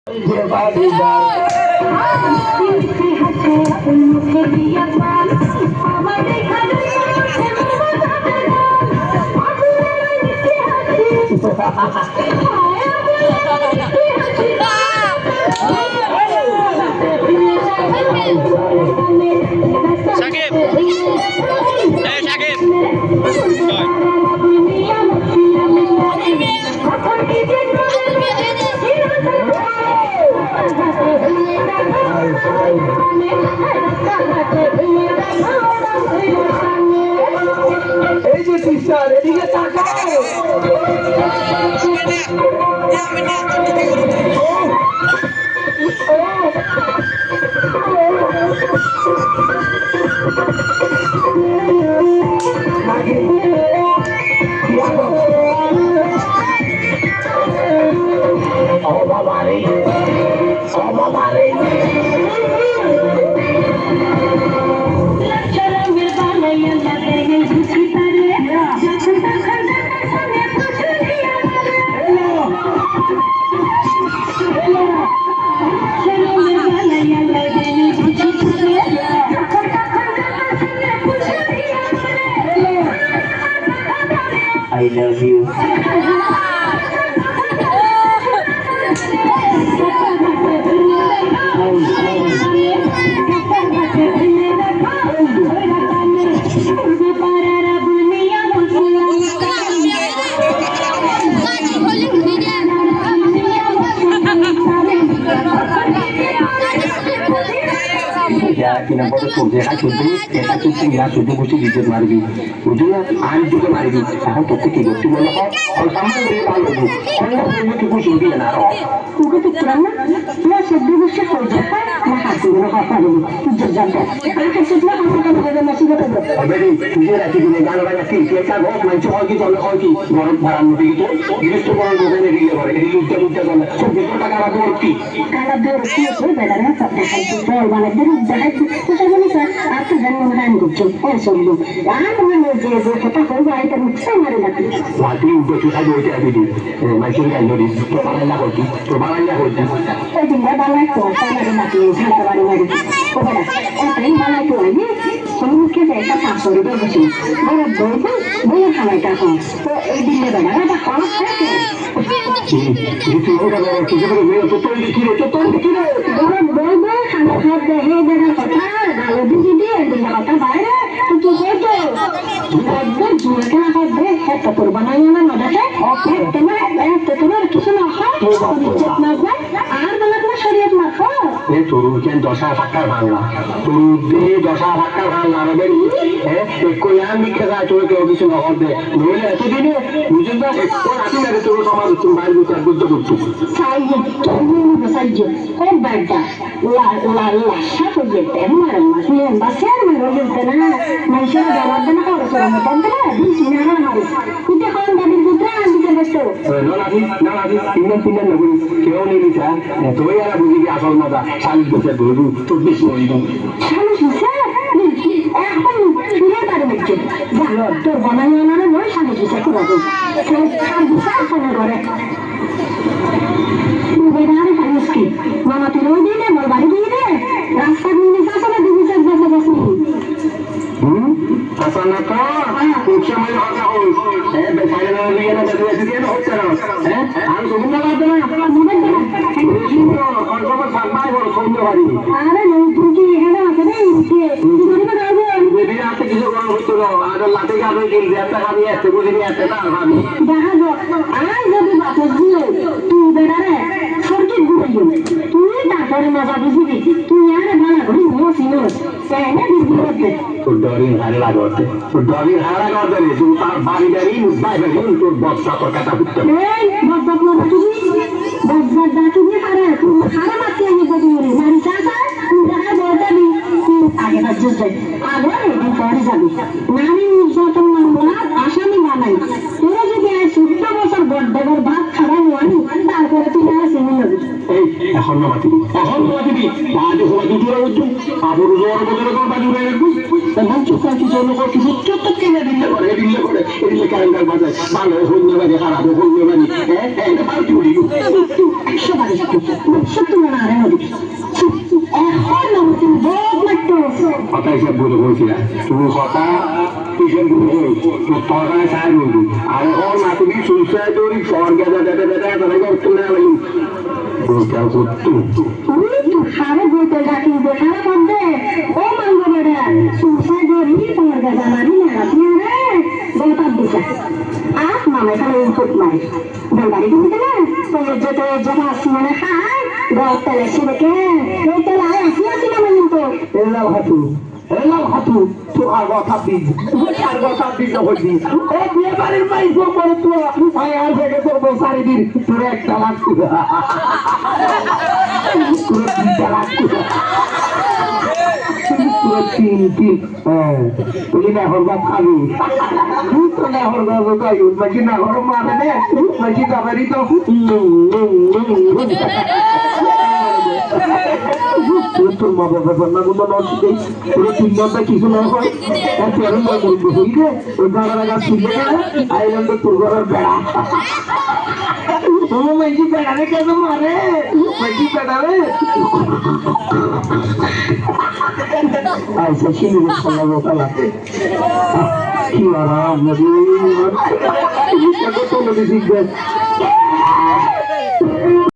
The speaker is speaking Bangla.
এই যে টিচার এদিকে তাকাও I love you. Kenapa kerja aku tu? Kita tu tinggal sudah mesti dijat marbi. Ujungnya hari juga marbi. Aku tu kita tu mana kau? Kalau sama beri malu tu. Kalau beri tu pun sudah nak roh. Aku tu kerana dia sudah mesti kerja. Nah aku nak apa dulu? Jangan. Aku sudah aku kan kerja masih betul. Abadi, dia lagi di negara banyak sih. Kita kau macam orang kita orang kita orang barang mesti itu. Ini tu orang bukan ini dia orang. Ini lupa lupa kan. So kita tak ada berarti. Kalau berarti itu benar ya. Tapi kalau soal mana dia dah itu. Saya ni sah. Aku jangan makan gucci. Oh sebelum. Aku ni je kita kau buat itu sama ada lagi. Waktu itu kita dua je abadi. Macam kan jadi. Kebalan lah hoki. Kebalan lah hoki. Jadi dia balai tu sama ada lagi. Saya baru lagi. Oh benar. Oh ini balai tu lagi. Semua kita tak pasal itu mesti. Boleh boleh halai tak kau. So ini dia benar. Ada kalau saya. Itu orang orang kita berdua tutor dikira. Boleh halai halai deh kata. Kalau di sini ada kata bayar. Itu betul. Bukan jual kenapa deh? Itu perbankannya mana ada deh? Oke, teman kisah nak? Budget nak? Ada nak syariat nak? ये तुरुकें दोसा फक्कर भांगा तुरुदे दोसा फक्कर भांगा बड़ी है एक यहाँ लिखे था चोर के ऑफिस में और दे बोले ऐसे भी नहीं मुझे तो और आती मेरे तुरु समाज तुम बाहर गुस्सा गुस्सा चाहिए तुम चाहिए और बैठा ला सब जेते हमारे मसीह बसेर में रोज इतना मनुष्य का जवाब देना और सर में पंद्रह बीस मिनट हमारे इतने कौन दादी पुत्र आंटी के बच्चों ना लादी तीन लगुई क्यों नहीं लिखा तो यार बुझी के आसल मजा Saling berseberu, tulis semua itu. Saling susah. এখন ফিরে পারে হচ্ছে ভালো তোর বানানো না নয় সামনে দিশা করে দাও সার দিশা সামনে করে বেদারে সাইস্কি মামা তুই রই দিলে মোর বাড়ি দিয়ে দে রাস্তা দিয়ে সাসনে দিবি সব বসে বসে আসলে তো খুব সময় কথা হল বেচারে না দিয়ে না বেঁচে দিয়ে না হচ্ছে না আমি তুমি না করতে না মনে করো কনফার্ম থাকবাই বড় সুন্দর বাড়ি আরে তুই কি এখানে আছে না তুই করে না বেবি আছে কিছু করা হচ্ছে না আর লাতে গাবে দিল একটা গাবি আছে বুঝি নি আছে না ভাবি দেখা গো আই যদি বাপ দিয়ে তুই বেড়ারে সরকি ঘুরিও তুই তারপরে মজা বুঝবি তুই আরে ভালো ঘুরি মোসিনো তাই না দিবি তোর ডরিং হারে লাগতে তোর ডরিং হারা করতে রে তুই তার বাড়ি গাড়ি মুদ্দাই বেরি তোর বক্সা তোর কথা বুঝতে এই বক্সা তোর তুই বক্সা দা তুই হারা তুই হারা মারতে আমি বলি মারি চাচা তুই দেখা বলতে নি আগে না যেতে আগে এই পরে যাবি নারী নির্যাতন মামলা আসামি বানাই তোরা যদি আজ 17 বছর বড় ভাত খাওয়াই আনি তারপরে তুই আর সিনে যাবি এই এখন না মাতিবি বাজু হওয়া দুটোরা বুঝছো আবর জোয়ার বদলে তোর বাজু হয়ে গেল তখন চোখা কি জন্য কিছু চোখ কিনে দিলে করে এদিলে ক্যালেন্ডার বাজায় ভালো হইলে বাজে খারাপ হইলে বাজে হ্যাঁ এটা পাল্টি উড়ি সবাই সত্য না আরে নদী এখন না তুমি বহুত মাত্র কথা হিসাব বলে বলছিলাম তুমি কথা টিউশন করে তোরা চাই বলবি আর ওর না তুমি সুইসাইড করি স্বর্গে তারা করতে না লাগি বলতে সারা বলতে ডাকি সারা মধ্যে ও মানব বেড়া সুইসাইড করি স্বর্গে জানাবি না আপনি রে বলতাম দিছে আজ মামা এখানে ইনপুট মারি বলবারি দিতে না তোর যেটা আসমানে খায় বলতে সেটাকে এই তো লাই আসি না কিন্তু এলাও হাতু তো আগো থাকি আগো থাকি তো হইছি ও বিয়ে বাড়ির মাই গো বড় তো আই আর থেকে তো বসারি দিন তোর একটা লাগছে পুরো তিনটা লাগছে পুরো তিনটি তুই না হরবা খাবি তো না হরবা লোকাই মাঝি না হর মারে নে মাঝি কাবারি তো তোর মা বাবা বান্নাগুলো নষ্ট পুরো তিন ঘন্টা কিছু না হয় তেরো বলবো হইলে ওই বাবার গাছ তুলবে না আইল্যান্ড তোর ঘরের বেড়া ও মাইজি বেড়ারে কেন মারে মাইজি বেড়ারে আচ্ছা শিবির সঙ্গে চালাতে কি আরাম নদী তোর নদী শিখবে